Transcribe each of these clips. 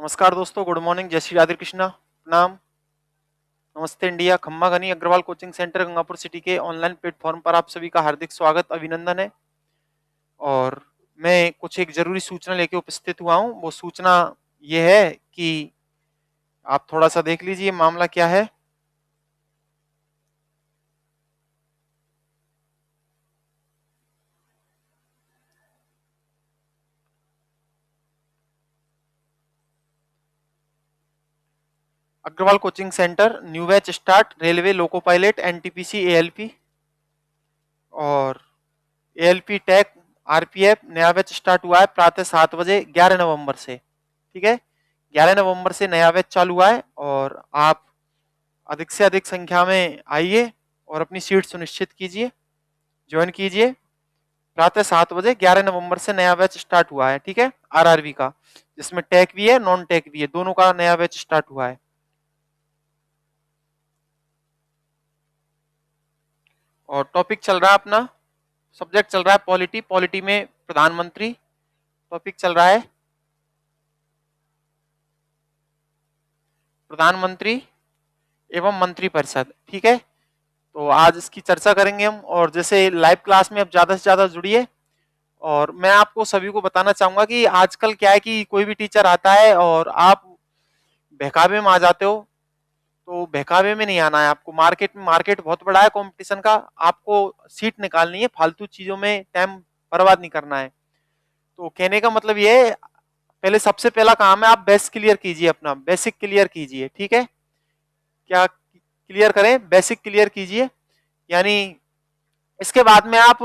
नमस्कार दोस्तों, good morning, जय श्री राधे कृष्णा, प्रणाम, नमस्ते इंडिया। खम्मा घनी Agarwal coaching centre Gangapur city के ऑनलाइन प्लेटफॉर्म पर आप सभी का हार्दिक स्वागत, अभिनंदन है। और मैं कुछ एक जरूरी सूचना लेके उपस्थित हुआ हूँ। वो सूचना ये है कि आप थोड़ा सा देख लीजिए मामला क्या है। Agarwal coaching centre, new batch start, railway, loco pilot, NTPC, ALP और एएलपी टेक, आरपीएफ नया बैच स्टार्ट हुआ है प्रातः 7 बजे 11 नवंबर से। ठीक है, 11 नवंबर से नया बैच चालू हुआ है और आप अधिक से अधिक संख्या में आइए और अपनी सीट सुनिश्चित कीजिए, ज्वाइन कीजिए। प्रातः 7 बजे 11 नवंबर से नया बैच स्टार्ट हुआ है। ठीक है, आरआरबी का, जिसमें टेक भी है, नॉन टेक भी है, दोनों का नया बैच स्टार्ट हुआ है। और टॉपिक चल रहा है अपना, सब्जेक्ट चल रहा है पॉलिटी। पॉलिटी में प्रधानमंत्री टॉपिक चल रहा है, प्रधानमंत्री एवं मंत्रिपरिषद। ठीक है, तो आज इसकी चर्चा करेंगे हम। और जैसे लाइव क्लास में अब ज्यादा से ज्यादा जुड़िए। और मैं आपको सभी को बताना चाहूंगा कि आजकल क्या है कि कोई भी टीचर आता है और आप बहकावे में आ जाते हो, तो बहकावे में नहीं आना है आपको। मार्केट बहुत बड़ा है कंपटीशन का, आपको सीट निकालनी है, फालतू चीजों में टाइम बर्बाद नहीं करना है। तो कहने का मतलब ये है, पहले सबसे पहला काम है आप बेसिक क्लियर कीजिए, अपना बेसिक क्लियर कीजिए। ठीक है, क्या क्लियर करें? बेसिक क्लियर कीजिए। यानी इसके बाद में आप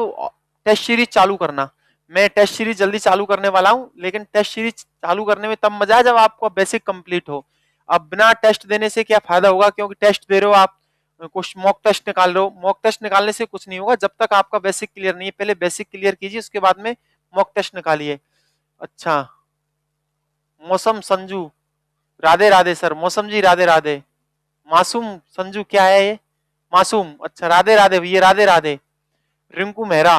टेस्ट सीरीज चालू करना। मैं टेस्ट सीरीज जल्दी चालू करने वाला हूं, लेकिन टेस्ट सीरीज चालू करने में तब मजा है जब आपको बेसिक कंप्लीट हो। अब बिना टेस्ट देने से क्या फायदा होगा, क्योंकि टेस्ट दे रहे हो आप, कुछ मॉक टेस्ट निकाल रहे हो। मॉक टेस्ट निकालने से कुछ नहीं होगा जब तक आपका बेसिक क्लियर नहीं है। पहले बेसिक क्लियर कीजिए, उसके बाद में मॉक टेस्ट निकालिए। अच्छा, मौसम संजू, राधे राधे सर। मौसम जी राधे राधे। मासूम संजू क्या है ये? मासूम, अच्छा राधे राधे भैया, राधे राधे। रिंकू मेहरा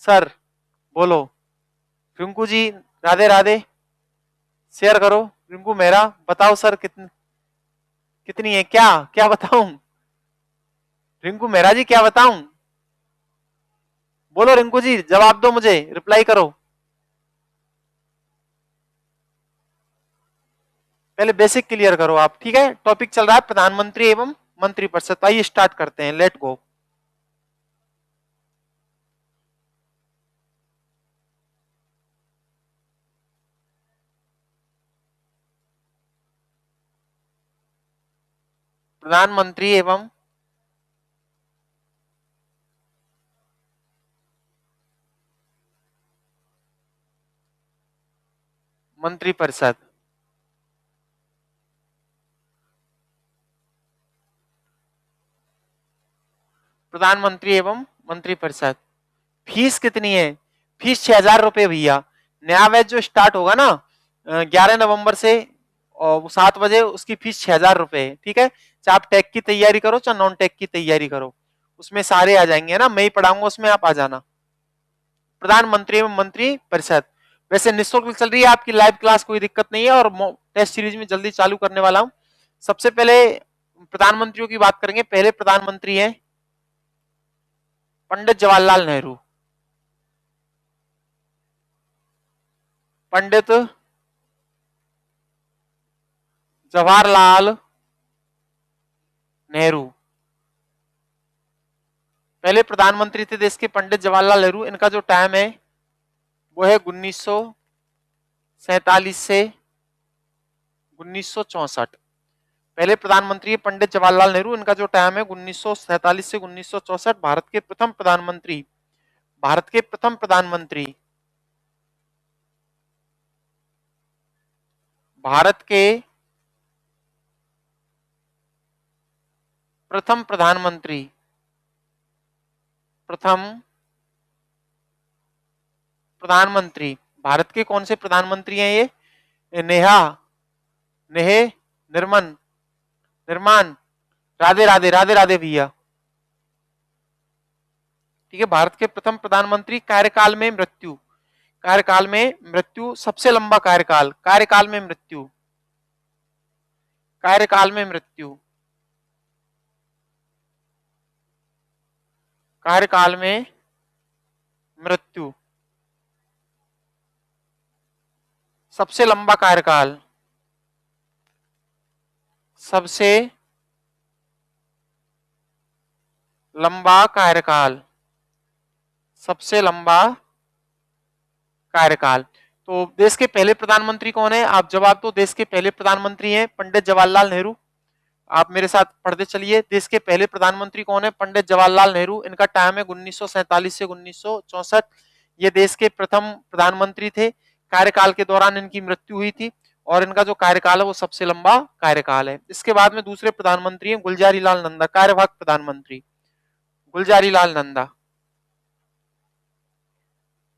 सर, बोलो। रिंकू जी राधे राधे, शेयर करो। रिंकू मेहरा, बताओ सर कितनी कितनी है? क्या क्या बताऊं? रिंकू मेहरा जी क्या बताऊं? बोलो रिंकू जी, जवाब दो, मुझे रिप्लाई करो। पहले बेसिक क्लियर करो आप। ठीक है, टॉपिक चल रहा है प्रधानमंत्री एवं मंत्रिपरिषद। आइए स्टार्ट करते हैं, लेट गो। प्रधानमंत्री एवं मंत्रिपरिषद। प्रधानमंत्री एवं मंत्रिपरिषद। फीस कितनी है? फीस 6,000 रुपए भैया। नया बैच जो स्टार्ट होगा ना 11 नवंबर से, और वो 7 बजे, उसकी फीस 6,000 रुपए है। ठीक है, चाहे आप टेक की तैयारी करो चाहे नॉन टेक की तैयारी करो, उसमें सारे आ जाएंगे ना, मैं ही पढ़ाऊंगा, उसमें आप आ जाना। प्रधानमंत्री एवं मंत्री परिषद वैसे निःशुल्क चल रही है आपकी लाइव क्लास, कोई दिक्कत नहीं है। और टेस्ट सीरीज में जल्दी चालू करने वाला हूं। सबसे पहले प्रधानमंत्रियों की बात करेंगे। पहले प्रधानमंत्री हैं पंडित जवाहरलाल नेहरू। पंडित जवाहरलाल नेहरू पहले प्रधानमंत्री थे देश के, पंडित जवाहरलाल नेहरू। इनका जो टाइम है वो है 1947 से 1964। पहले प्रधानमंत्री पंडित जवाहरलाल नेहरू, इनका जो टाइम है 1947 से 1964। भारत के प्रथम प्रधानमंत्री, भारत के प्रथम प्रधानमंत्री, भारत के प्रथम प्रधानमंत्री, प्रथम प्रधानमंत्री। भारत के कौन से प्रधानमंत्री हैं ये? नेहा, नेहे, निर्मन, निर्माण, राधे राधे, राधे राधे भैया। ठीक है, भारत के प्रथम प्रधानमंत्री। कार्यकाल में मृत्यु, कार्यकाल में मृत्यु, सबसे लंबा कार्यकाल, कार्यकाल में मृत्यु, कार्यकाल में मृत्यु, कार्यकाल में मृत्यु, सबसे लंबा कार्यकाल, सबसे लंबा कार्यकाल, सबसे लंबा कार्यकाल। तो देश के पहले प्रधानमंत्री कौन है? आप जवाब दो। देश के पहले प्रधानमंत्री हैं पंडित जवाहरलाल नेहरू। आप मेरे साथ पढ़ते चलिए। देश के पहले प्रधानमंत्री कौन है? पंडित जवाहरलाल नेहरू। इनका टाइम है 1947 से 1964। ये देश के प्रथम प्रधानमंत्री थे। कार्यकाल के दौरान इनकी मृत्यु हुई थी और इनका जो कार्यकाल है वो सबसे लंबा कार्यकाल है। इसके बाद में दूसरे प्रधानमंत्री हैं गुलजारी लाल नंदा, कार्यवाहक प्रधानमंत्री गुलजारी लाल नंदा।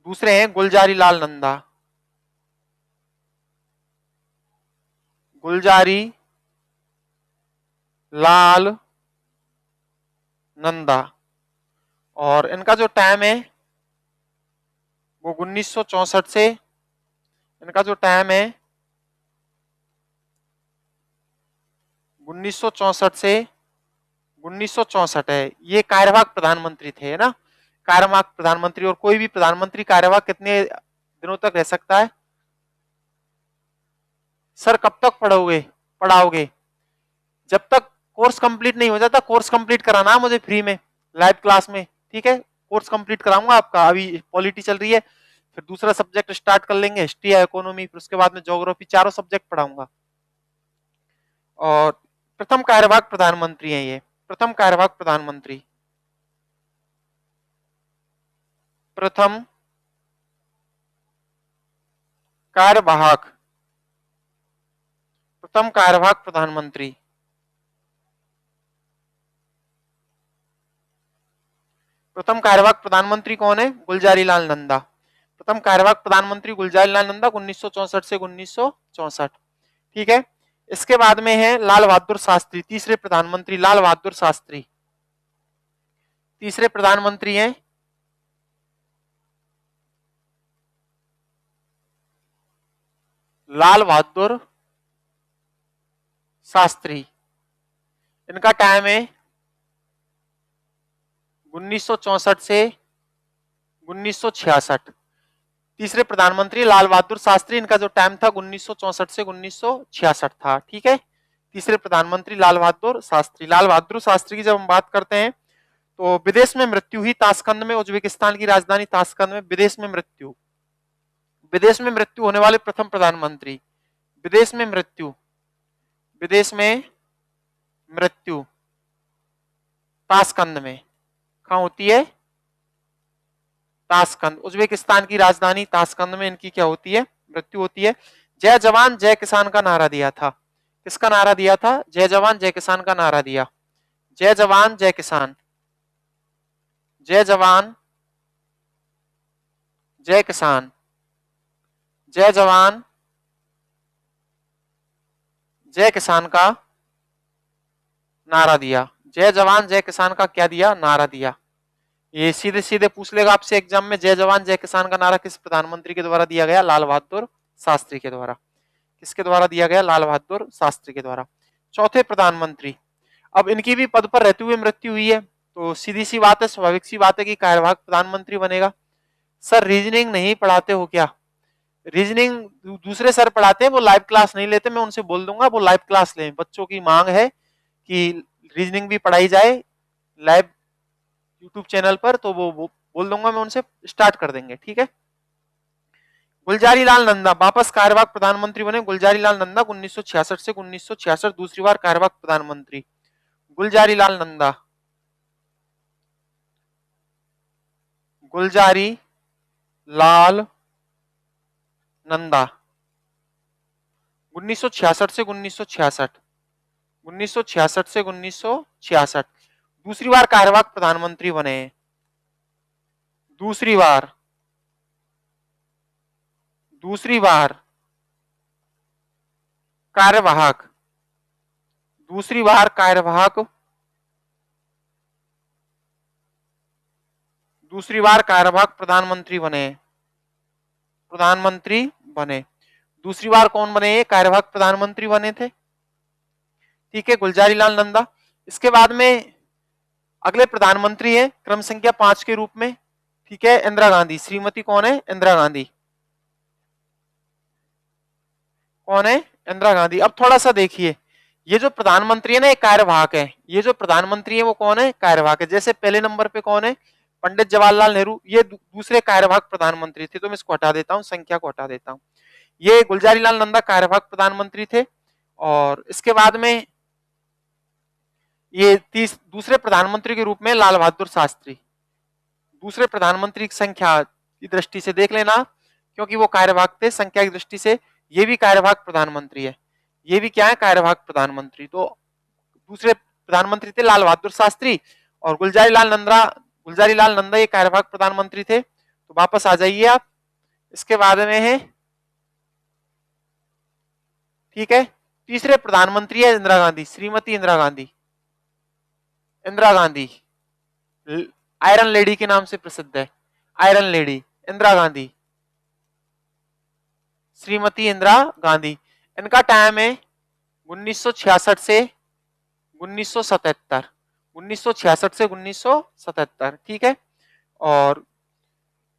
दूसरे हैं गुलजारी लाल नंदा, गुलजारी लाल नंदा। और इनका जो टाइम है वो 1964 से, इनका जो टाइम है 1964 से 1964 है। ये कार्यवाहक प्रधानमंत्री थे ना, कार्यवाहक प्रधानमंत्री। और कोई भी प्रधानमंत्री कार्यवाहक कितने दिनों तक रह सकता है? सर कब तक पढ़ाओगे? जब तक कोर्स कंप्लीट नहीं हो जाता। कोर्स कंप्लीट कराना मुझे फ्री में लाइव क्लास में, ठीक है? कोर्स कंप्लीट कराऊंगा आपका। अभी पॉलिटी चल रही है, फिर दूसरा सब्जेक्ट स्टार्ट कर लेंगे, हिस्ट्री या इकोनॉमी, फिर उसके बाद में ज्योग्राफी, चारों सब्जेक्ट पढ़ाऊंगा। और प्रथम कार्यवाहक प्रधानमंत्री हैं ये, प्रथम कार्यवाहक प्रधानमंत्री, प्रथम कार्यवाहक, प्रथम कार्यवाहक प्रधानमंत्री। प्रथम कार्यवाहक प्रधानमंत्री कौन है? गुलजारी लाल नंदा। प्रथम कार्यवाहक प्रधानमंत्री गुलजारी लाल नंदा 1964 से 1964, ठीक है? इसके बाद में है लाल बहादुर शास्त्री, तीसरे प्रधानमंत्री लाल बहादुर शास्त्री। तीसरे प्रधानमंत्री हैं लाल बहादुर शास्त्री। इनका टाइम है 1964 से 1966। तीसरे प्रधानमंत्री लाल बहादुर शास्त्री, इनका जो टाइम था 1964 से 1966 था, ठीक है? तीसरे प्रधानमंत्री लाल बहादुर शास्त्री। लाल बहादुर शास्त्री की जब हम बात करते हैं तो विदेश में मृत्यु हुई ताशकंद में, उज्बेकिस्तान की राजधानी ताशकंद में विदेश में मृत्यु। विदेश में मृत्यु होने वाले प्रथम प्रधानमंत्री, विदेश में मृत्यु, विदेश में मृत्यु ताशकंद में। कहां होती है? ताशकंद, उज्बेकिस्तान की राजधानी ताशकंद में इनकी क्या होती है? मृत्यु होती है। जय जवान जय किसान का नारा दिया था। किसका नारा दिया था? जय जवान जय किसान का नारा दिया। जय जवान जय किसान, जय जवान जय किसान, जय जवान जय किसान का नारा दिया। जय जवान जय किसान का क्या दिया? नारा दिया। ये सीधे सीधे पूछ लेगा आपसे एग्जाम में, जय जवान जय किसान का नारा किस प्रधानमंत्री के द्वारा दिया गया? लाल बहादुर शास्त्री के द्वारा। किसके द्वारा दिया गया? लाल बहादुर शास्त्री के द्वारा। चौथे प्रधानमंत्री, अब इनकी भी पद पर रहते हुए मृत्यु हुई है, तो सीधी सी बात है, स्वाभाविक सी बात है कि कार्यवाहक प्रधानमंत्री बनेगा। सर रीजनिंग नहीं पढ़ाते हो क्या? रीजनिंग दूसरे सर पढ़ाते हैं, वो लाइव क्लास नहीं लेते। मैं उनसे बोल दूंगा वो लाइव क्लास लें। बच्चों की मांग है कि रीजनिंग भी पढ़ाई जाए लाइव यूट्यूब चैनल पर, तो वो बोल दूंगा मैं उनसे, स्टार्ट कर देंगे, ठीक है? गुलजारी लाल नंदा वापस कार्यवाहक प्रधानमंत्री बने। गुलजारी लाल नंदा 1966 से 1966 दूसरी बार कार्यवाहक प्रधानमंत्री। गुलजारी लाल नंदा, गुलजारी लाल नंदा 1966 से 1966, 1966 से 1966 दूसरी बार कार्यवाहक प्रधानमंत्री बने। दूसरी बार, दूसरी बार कार्यवाहक, दूसरी बार कार्यवाहक, दूसरी बार कार्यवाहक प्रधानमंत्री बने, प्रधानमंत्री बने। दूसरी बार कौन बने? कार्यवाहक प्रधानमंत्री बने थे। ठीक है, गुलजारी लाल नंदा। इसके बाद में अगले प्रधानमंत्री है क्रम संख्या 5 के रूप में, ठीक है, इंदिरा गांधी। श्रीमती कौन है? इंदिरा गांधी। कौन है? इंदिरा गांधी। अब थोड़ा सा देखिए, ये जो प्रधानमंत्री है ना, एक कार्यवाहक है। ये जो प्रधानमंत्री है वो कौन है? कार्यवाहक है। जैसे पहले नंबर पे कौन है? पंडित जवाहरलाल नेहरू, ये दूसरे कार्यवाहक प्रधानमंत्री थे। तो मैं इसको हटा देता हूँ, संख्या को हटा देता हूँ। ये गुलजारी लाल नंदा कार्यवाहक प्रधानमंत्री थे। और इसके बाद में ये दूसरे प्रधानमंत्री के रूप में लाल बहादुर शास्त्री। दूसरे प्रधानमंत्री की संख्या की दृष्टि से देख लेना, क्योंकि वो कार्यवाहक थे, संख्या की दृष्टि से ये भी कार्यवाहक प्रधानमंत्री है। ये भी क्या है? कार्यवाहक प्रधानमंत्री। तो दूसरे प्रधानमंत्री थे लाल बहादुर शास्त्री, और गुलजारी लाल नंदा ये कार्यवाहक प्रधानमंत्री थे। तो वापस आ जाइए आप। इसके बाद में है, ठीक है, तीसरे प्रधानमंत्री है इंदिरा गांधी, श्रीमती इंदिरा गांधी। इंदिरा गांधी आयरन लेडी के नाम से प्रसिद्ध है, आयरन लेडी इंदिरा गांधी, श्रीमती इंदिरा गांधी। इनका टाइम है 1966 से 1977, 1966 से 1977, ठीक है। और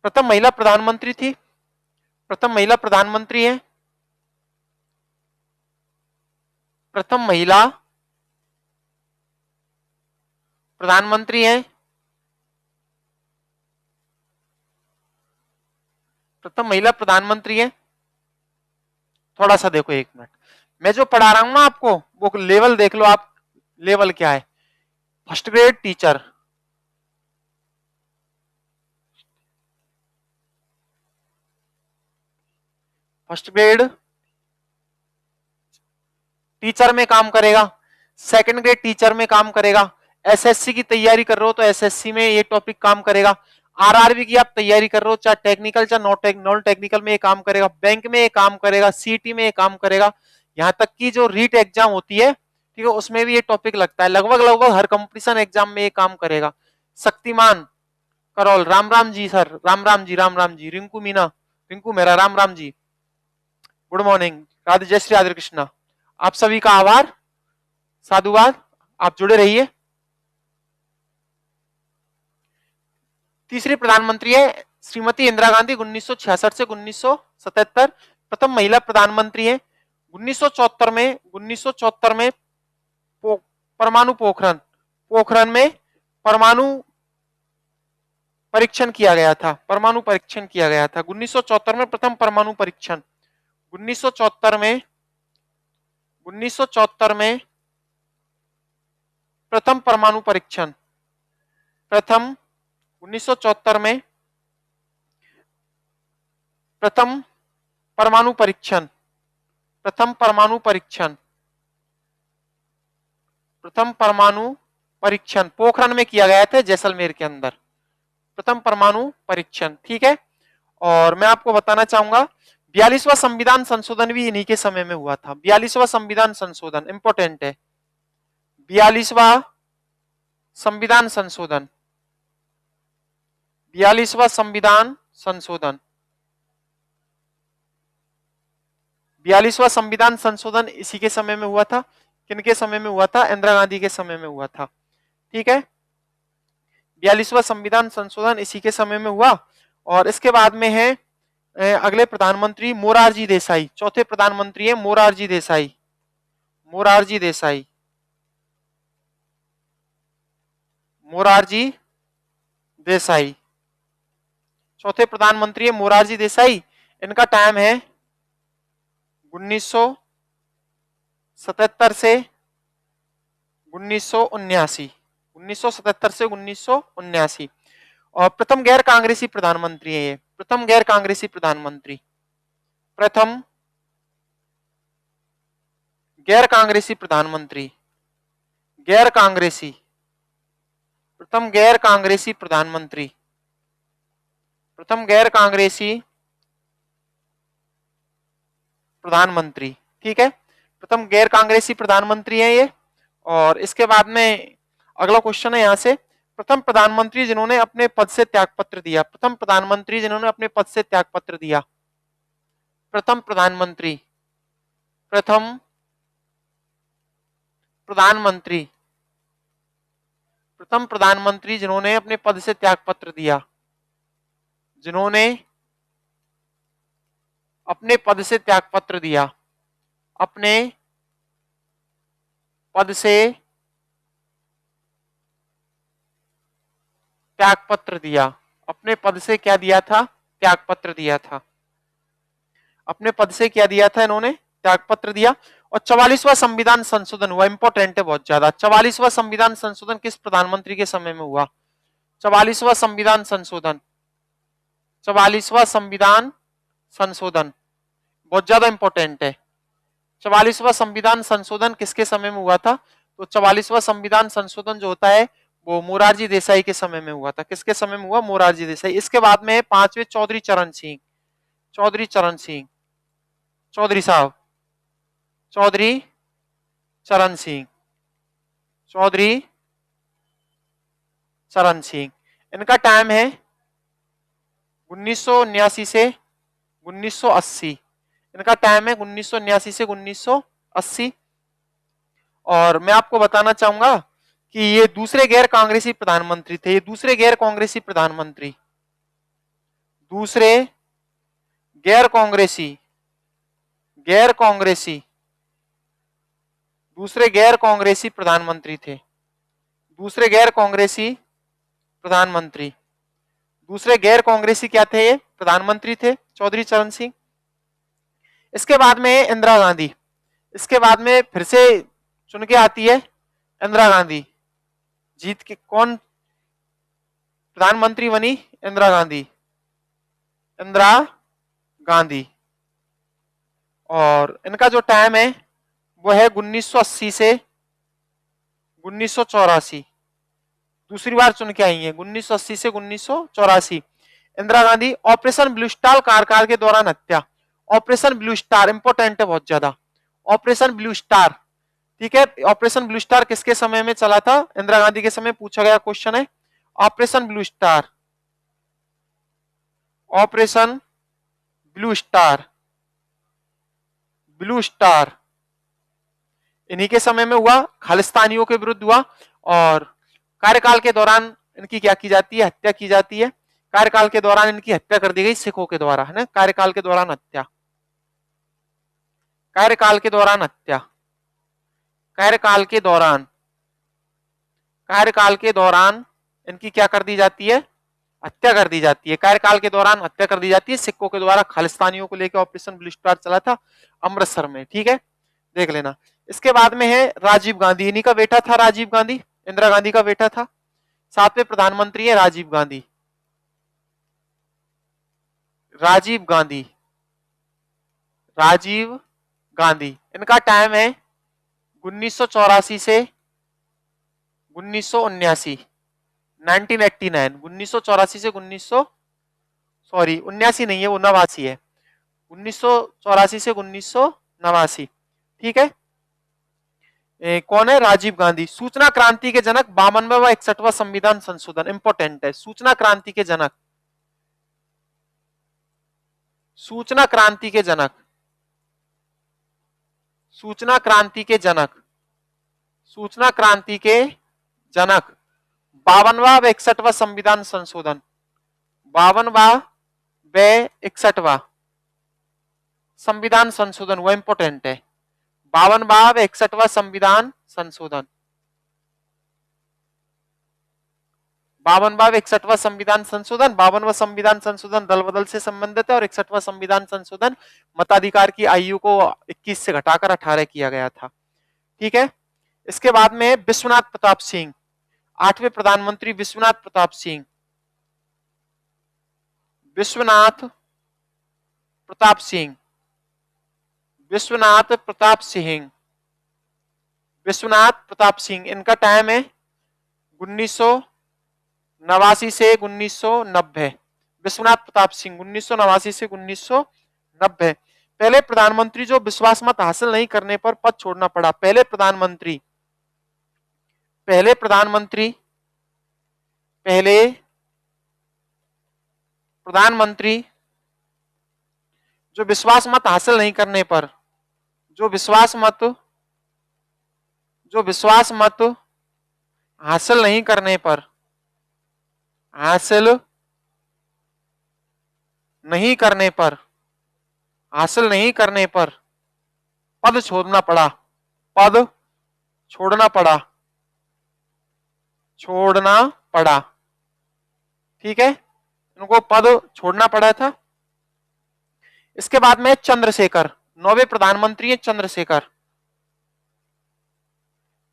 प्रथम महिला प्रधानमंत्री थी, प्रथम महिला प्रधानमंत्री है, प्रथम महिला प्रधानमंत्री है, प्रथम महिला प्रधानमंत्री है। थोड़ा सा देखो, एक मिनट, मैं जो पढ़ा रहा हूं ना आपको, वो लेवल देख लो आप, लेवल क्या है? First grade teacher, first grade teacher में काम करेगा, सेकंड ग्रेड टीचर में काम करेगा। एसएससी की तैयारी कर रहे हो तो एसएससी में ये टॉपिक काम करेगा। आरआरबी की आप तैयारी कर रहे हो, चाहे टेक्निकल चाहे नॉन टेक्निकल में ये काम करेगा, बैंक में ये काम करेगा, सीटी में ये काम करेगा। यहाँ तक की जो रीट एग्जाम होती है, ठीक है, उसमें भी ये टॉपिक लगता है। लगभग लगभग हर कंपटीशन एग्जाम में ये काम करेगा। शक्तिमान करौल, राम राम जी सर, राम राम जी, राम राम जी। रिंकू मीना, रिंकू मेरा, राम राम जी, गुड मॉर्निंग। राधे, जय श्री राधे कृष्णा। आप सभी का आभार, साधुवाद, आप जुड़े रहिए। तीसरी प्रधानमंत्री है श्रीमती इंदिरा गांधी, 1966 से 1977। प्रथम महिला प्रधानमंत्री है। 1974 में परमाणु पोखरण, पोखरण में परमाणु परीक्षण किया गया था, परमाणु परीक्षण किया गया था 1974 में, प्रथम परमाणु परीक्षण 1974 में, 1974 में प्रथम परमाणु परीक्षण, प्रथम 1974 में प्रथम परमाणु परीक्षण, प्रथम परमाणु परीक्षण, प्रथम परमाणु परीक्षण पोखरण में किया गया था, जैसलमेर के अंदर, प्रथम परमाणु परीक्षण, ठीक है। और मैं आपको बताना चाहूंगा 42वां संविधान संशोधन भी इन्हीं के समय में हुआ था। 42वां संविधान संशोधन इंपॉर्टेंट है, 42वां संविधान संशोधन, 42वां संविधान संशोधन, 42वां संविधान संशोधन इसी के समय में हुआ था। किनके समय में हुआ था? इंदिरा गांधी के समय में हुआ था, ठीक है। 42वां संविधान संशोधन इसी के समय में हुआ। और इसके बाद में है अगले प्रधानमंत्री मोरारजी देसाई, चौथे प्रधानमंत्री है मोरारजी देसाई, मोरारजी देसाई, मोरारजी देसाई, चौथे प्रधानमंत्री है मोरारजी देसाई। इनका टाइम है 1977 से 1979, 1977 से 1979। और प्रथम गैर कांग्रेसी प्रधानमंत्री है ये, प्रथम गैर कांग्रेसी प्रधानमंत्री, प्रथम गैर कांग्रेसी प्रधानमंत्री, गैर कांग्रेसी, प्रथम गैर कांग्रेसी प्रधानमंत्री, प्रथम गैर कांग्रेसी प्रधानमंत्री, ठीक है, प्रथम गैर कांग्रेसी प्रधानमंत्री है ये। और इसके बाद में अगला क्वेश्चन है यहां से, प्रथम प्रधानमंत्री जिन्होंने अपने पद से त्यागपत्र दिया, प्रथम प्रधानमंत्री जिन्होंने अपने पद से त्यागपत्र दिया, प्रथम प्रधानमंत्री, प्रथम प्रधानमंत्री जिन्होंने अपने पद से त्यागपत्र दिया, जिन्होंने अपने पद से त्यागपत्र दिया, अपने पद से त्यागपत्र दिया, अपने पद से क्या दिया था? त्यागपत्र दिया था। अपने पद से क्या दिया था इन्होंने? त्यागपत्र दिया। और 44वां संविधान संशोधन हुआ, इंपॉर्टेंट है बहुत ज्यादा। 44वां संविधान संशोधन किस प्रधानमंत्री के समय में हुआ? 44वां संविधान संशोधन, 44वां संविधान संशोधन बहुत ज्यादा इंपॉर्टेंट है। 44वां संविधान संशोधन किसके समय में हुआ था? तो 44वां संविधान संशोधन जो होता है वो मोरारजी देसाई के समय में हुआ था। किसके समय में हुआ? मोरारजी देसाई। इसके बाद में 5वें चौधरी चरण सिंह, चौधरी चरण सिंह, चौधरी साहब, चौधरी चरण सिंह, चौधरी चरण सिंह। इनका टाइम है 1979 से 1980। इनका टाइम है 1979 से 1980। और मैं आपको बताना चाहूंगा कि ये दूसरे गैर कांग्रेसी प्रधानमंत्री थे। ये दूसरे गैर कांग्रेसी प्रधानमंत्री, दूसरे गैर कांग्रेसी, गैर कांग्रेसी, दूसरे गैर कांग्रेसी प्रधानमंत्री थे। दूसरे गैर कांग्रेसी प्रधानमंत्री, दूसरे गैर कांग्रेसी क्या थे? ये प्रधानमंत्री थे, चौधरी चरण सिंह। इसके बाद में इंदिरा गांधी। इसके बाद में फिर से चुन के आती है इंदिरा गांधी। जीत के कौन प्रधानमंत्री बनी? इंदिरा गांधी, इंदिरा गांधी। और इनका जो टाइम है वो है 1980 से 1984। दूसरी बार चुन के आई है 1980 से 1984। Indira Gandhi. Operation blue star कार्यकाल के दौरान हत्या। ऑपरेशन ब्लू स्टार इंपॉर्टेंट है बहुत ज्यादा। ऑपरेशन ब्लू स्टार, ठीक है। ऑपरेशन ब्लू स्टार किसके समय में चला था? इंदिरा गांधी के समय पूछा गया क्वेश्चन है। Operation blue star, operation blue star, blue star इन्हीं के समय में हुआ, खालिस्तानियों के विरुद्ध हुआ। और कार्यकाल के दौरान इनकी क्या की जाती है? हत्या की जाती है। कार्यकाल के दौरान इनकी हत्या कर दी गई सिखों के द्वारा, है ना। कार्यकाल के दौरान हत्या, कार्यकाल के दौरान हत्या, कार्यकाल के दौरान, कार्यकाल के दौरान इनकी क्या कर दी जाती है? हत्या कर दी जाती है। कार्यकाल के दौरान हत्या कर दी जाती है सिखों के द्वारा। खालिस्तानियों को लेकर ऑपरेशन ब्लू स्टार चला था अमृतसर में, ठीक है, देख लेना। इसके बाद में है राजीव गांधी। इन्हीं का बेटा था राजीव गांधी, इंदिरा गांधी का बेटा था। 7वें प्रधानमंत्री है राजीव गांधी, राजीव गांधी, राजीव गांधी। इनका टाइम है 1984 से 1979, 1989। 1984 से 79 नहीं है, वो 89 है। 1984 से 1989, ठीक है। कौन है? राजीव गांधी। सूचना क्रांति के जनक, 52वां व 61वां संविधान संशोधन इंपॉर्टेंट है। सूचना क्रांति के जनक, सूचना क्रांति के जनक, सूचना क्रांति के जनक, सूचना क्रांति के जनक, 52वां व 61वां संविधान संशोधन, 52वां व 61वां संविधान संशोधन वो इंपॉर्टेंट है। 52वां व 61वां संविधान संशोधन, 52वां व 61वां संविधान संशोधन। 52वां संविधान संशोधन दल बदल से संबंधित है और 61वां संविधान संशोधन मताधिकार की आयु को 21 से घटाकर 18 किया गया था, ठीक है। इसके बाद में विश्वनाथ प्रताप सिंह, 8वें प्रधानमंत्री विश्वनाथ प्रताप सिंह, विश्वनाथ प्रताप सिंह, विश्वनाथ प्रताप सिंह, विश्वनाथ प्रताप सिंह। इनका टाइम है 1989 से 1990। विश्वनाथ प्रताप सिंह 1989 से 1990। पहले प्रधानमंत्री जो विश्वास मत हासिल नहीं करने पर पद छोड़ना पड़ा। पहले प्रधानमंत्री, पहले प्रधानमंत्री, पहले प्रधानमंत्री जो विश्वास मत हासिल नहीं करने पर, जो विश्वास मत जो विश्वास मत हासिल नहीं करने पर, हासिल नहीं करने पर, हासिल नहीं करने पर पद छोड़ना पड़ा, पद छोड़ना पड़ा, छोड़ना पड़ा। ठीक है, इनको पद छोड़ना पड़ा था। इसके बाद में चंद्रशेखर, 9वें प्रधानमंत्री है चंद्रशेखर,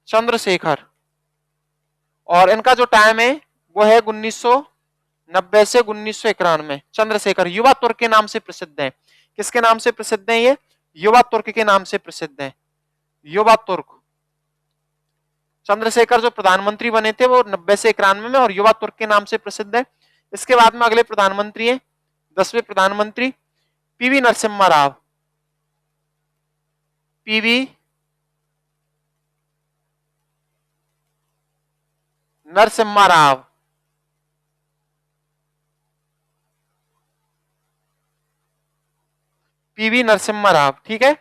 चंद्रशेखर, और इनका जो टाइम है वो है 1990 से 1991। चंद्रशेखर युवा तुर्क के नाम से प्रसिद्ध है। किसके नाम से प्रसिद्ध है ये? युवा तुर्क के नाम से प्रसिद्ध है, युवा तुर्क। चंद्रशेखर जो प्रधानमंत्री बने थे वो 90 से 91 में, और युवा तुर्क के नाम से प्रसिद्ध है। इसके बाद में अगले प्रधानमंत्री है 10वें प्रधानमंत्री PV Narasimha Rao, PV Narasimha Rao, PV Narasimha Rao. ठीक है,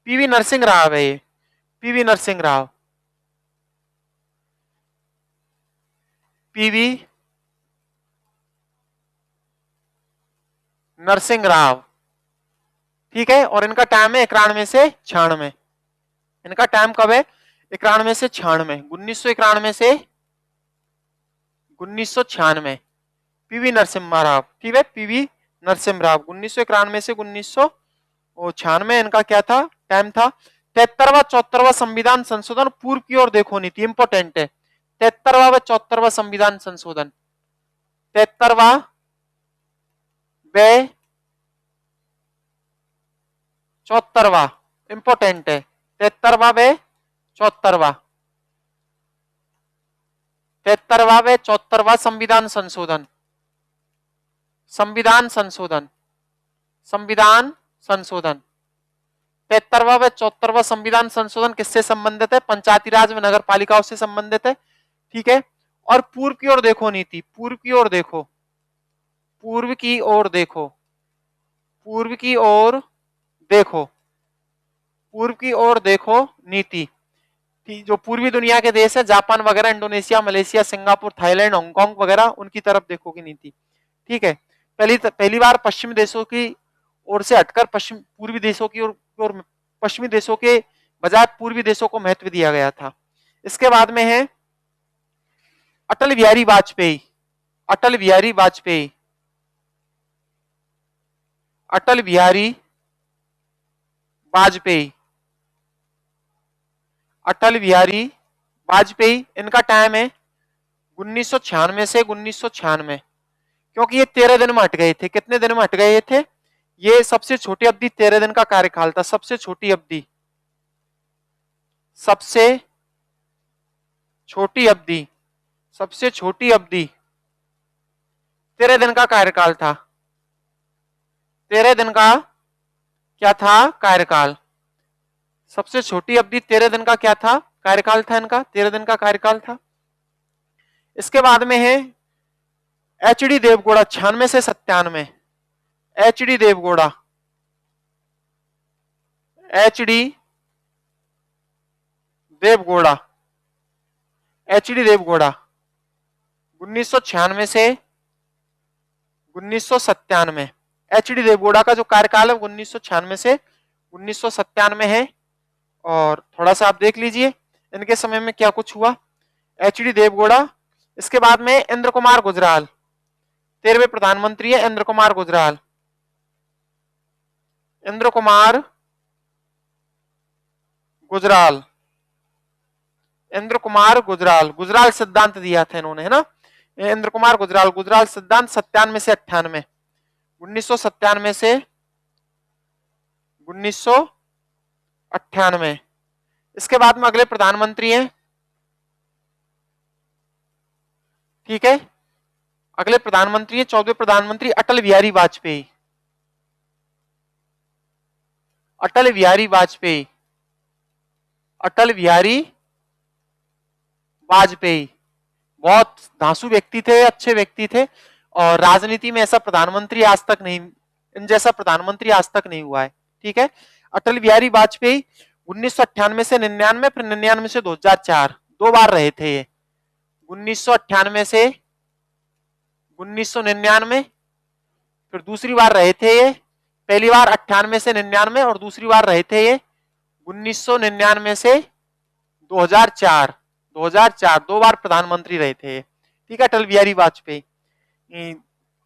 पीवी नरसिंह राव है ये, पीवी नरसिंह राव, पीवी नरसिंह राव। ठीक है, और इनका टाइम है 91 से 96। इनका टाइम कब है? 91 से 96, 1991 से 1996। पीवी नरसिम्हा राव, ठीक है, पीवी नरसिम्हा राव 1991 से 1996 इनका क्या था? टाइम था। 73वां 74वां संविधान संशोधन पूर्व की ओर देखो नीति, इंपोर्टेंट है। 73वां व 74वां संविधान संशोधन, 73वां व 74वां इंपोर्टेंट है। 73वां व 74वां, 73वां व 74वां संविधान संशोधन, संविधान संशोधन, संविधान संशोधन। 73वां व 74वां संविधान संशोधन किससे संबंधित है? पंचायती राज व नगर पालिकाओं से संबंधित है। ठीक है, और पूर्व की ओर देखो नीति, पूर्व की ओर देखो, पूर्व की ओर देखो, पूर्व की ओर देखो, पूर्व की ओर देखो नीति। जो पूर्वी दुनिया के देश है, जापान वगैरह, Indonesia, Malaysia, Singapore, Thailand, Hong Kong वगैरह, उनकी तरफ देखोगी नीति। ठीक है, पहली बार पश्चिमी देशों की ओर से हटकर पश्चिम पूर्वी देशों की ओर पश्चिमी देशों के बजाय पूर्वी देशों को महत्व दिया गया था। इसके बाद में है अटल बिहारी वाजपेयी, अटल बिहारी वाजपेयी, अटल बिहारी वाजपेयी, अटल बिहारी वाजपेयी। इनका टाइम है 1996 से 1996, क्योंकि ये 13 दिन में हट गए थे। कितने दिन में हट गए थे? ये सबसे छोटी अवधि 13 दिन का कार्यकाल था, सबसे छोटी अवधि, सबसे छोटी अवधि, सबसे छोटी अवधि 13 दिन का कार्यकाल था। 13 दिन का क्या था? कार्यकाल। सबसे छोटी अवधि 13 दिन का क्या था? कार्यकाल था इनका, 13 दिन का कार्यकाल था। इसके बाद में है एच डी देवगौड़ा, 96 से 97, H D Devegowda, H D Devegowda, H D Devegowda 1996 से 1997। एच डी देवगौड़ा का जो कार्यकाल है 1996 से 1997 है। और थोड़ा सा आप देख लीजिए इनके समय में क्या कुछ हुआ। एच डी देवगौड़ा, इसके बाद में इंद्र कुमार गुजराल, 13वें प्रधानमंत्री है इंद्र कुमार गुजराल, इंद्र कुमार गुजराल, इंद्र कुमार गुजराल, गुजराल सिद्धांत दिया था इन्होंने, है ना, इंद्र कुमार गुजराल, गुजराल सिद्धांत 97 से 98, 1997 से 1998। इसके बाद में अगले प्रधानमंत्री हैं, ठीक है, अगले प्रधानमंत्री हैं 14वें प्रधानमंत्री अटल बिहारी वाजपेयी, अटल बिहारी वाजपेयी, अटल बिहारी वाजपेयी। बहुत धांसू व्यक्ति थे, अच्छे व्यक्ति थे, और राजनीति में ऐसा प्रधानमंत्री आज तक नहीं, इन जैसा प्रधानमंत्री आज तक नहीं हुआ है। ठीक है, अटल बिहारी वाजपेयी 1998 से 99, फिर 99 से 2004, 2 बार रहे थे ये। 1998 से 1999, फिर दूसरी बार रहे थे ये। पहली बार 98 से 99 और दूसरी बार रहे थे ये 1999 से 2004। 2004 2 बार प्रधानमंत्री रहे थे। ठीक है, अटल बिहारी वाजपेयी।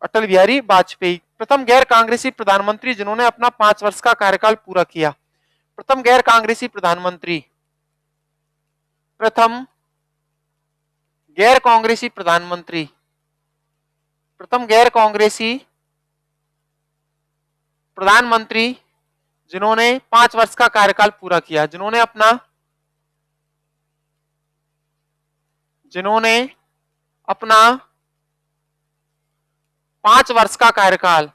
अटल बिहारी वाजपेयी प्रथम गैर कांग्रेसी प्रधानमंत्री जिन्होंने अपना 5 वर्ष का कार्यकाल पूरा किया। प्रथम गैर कांग्रेसी प्रधानमंत्री, प्रथम गैर कांग्रेसी प्रधानमंत्री, प्रथम गैर कांग्रेसी प्रधानमंत्री जिन्होंने 5 वर्ष का कार्यकाल पूरा किया, जिन्होंने अपना 5 वर्ष का कार्यकाल,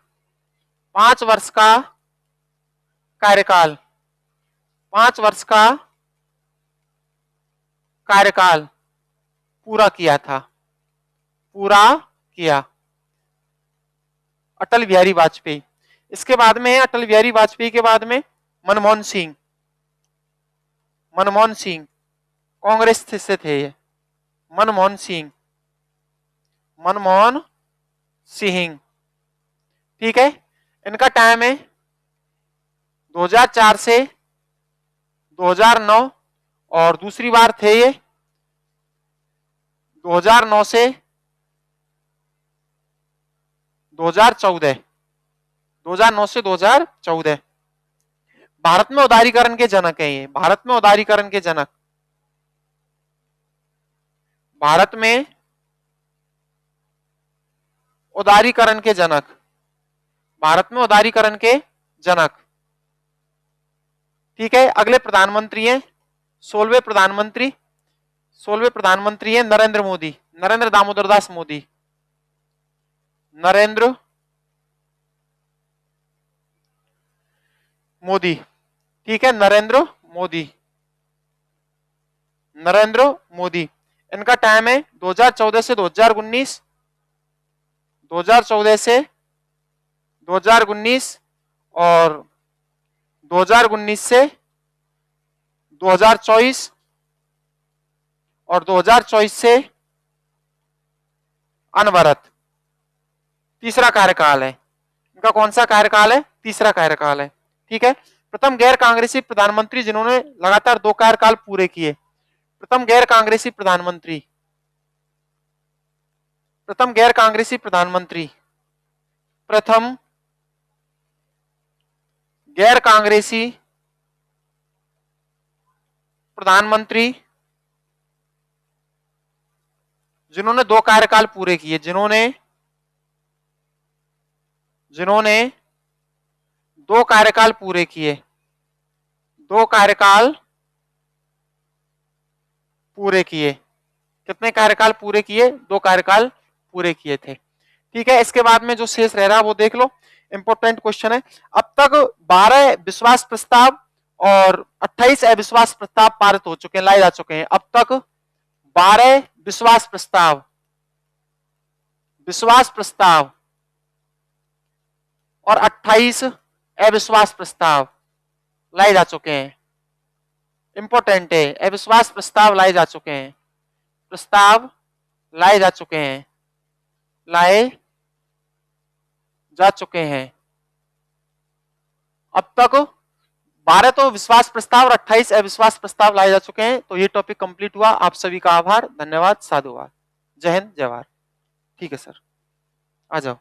5 वर्ष का कार्यकाल, 5 वर्ष का कार्यकाल पूरा किया था, पूरा किया, अटल बिहारी वाजपेयी। इसके बाद में है अटल बिहारी वाजपेयी के बाद में मनमोहन सिंह। मनमोहन सिंह कांग्रेस से थे ये, मनमोहन सिंह, मनमोहन सिंह। ठीक है, इनका टाइम है 2004 से 2009 और दूसरी बार थे ये 2009 से 2014, 2009 से 2014। भारत में उदारीकरण के जनक है ये, भारत में उदारीकरण के जनक, भारत में उदारीकरण के जनक, भारत में उदारीकरण के जनक। ठीक है, अगले प्रधानमंत्री हैं 16वें प्रधानमंत्री, 16वें प्रधानमंत्री हैं नरेंद्र मोदी, नरेंद्र दामोदर दास मोदी, नरेंद्र मोदी। ठीक है, नरेंद्र मोदी, नरेंद्र मोदी। इनका टाइम है 2014 से 2019, 2014 से 2019 और 2019 से 2024 और 2024 से अनवरत। तीसरा कार्यकाल है इनका, कौन सा कार्यकाल है? तीसरा कार्यकाल है। ठीक है, प्रथम गैर कांग्रेसी प्रधानमंत्री जिन्होंने लगातार 2 कार्यकाल पूरे किए, प्रथम गैर कांग्रेसी प्रधानमंत्री, प्रथम गैर कांग्रेसी प्रधानमंत्री, प्रथम गैर कांग्रेसी प्रधानमंत्री जिन्होंने 2 कार्यकाल पूरे किए, जिन्होंने 2 कार्यकाल पूरे किए, 2 कार्यकाल पूरे किए। कितने कार्यकाल पूरे किए? 2 कार्यकाल पूरे किए थे। ठीक है, इसके बाद में जो शेष रह रहा है वो देख लो, इंपॉर्टेंट क्वेश्चन है। अब तक 12 विश्वास प्रस्ताव और 28 अविश्वास प्रस्ताव पारित हो चुके हैं, लाए जा चुके हैं। अब तक 12 विश्वास प्रस्ताव, विश्वास प्रस्ताव और 28 अविश्वास प्रस्ताव लाए जा चुके हैं। इंपॉर्टेंट है, अविश्वास प्रस्ताव लाए जा चुके हैं, प्रस्ताव लाए जा चुके हैं, लाए जा चुके हैं। अब तक 12 तो विश्वास प्रस्ताव और 28 अविश्वास प्रस्ताव लाए जा चुके हैं। तो ये टॉपिक कंप्लीट हुआ। आप सभी का आभार, धन्यवाद, साधुवाद, जय हिंद, जय भारत। ठीक है सर, आ जाओ।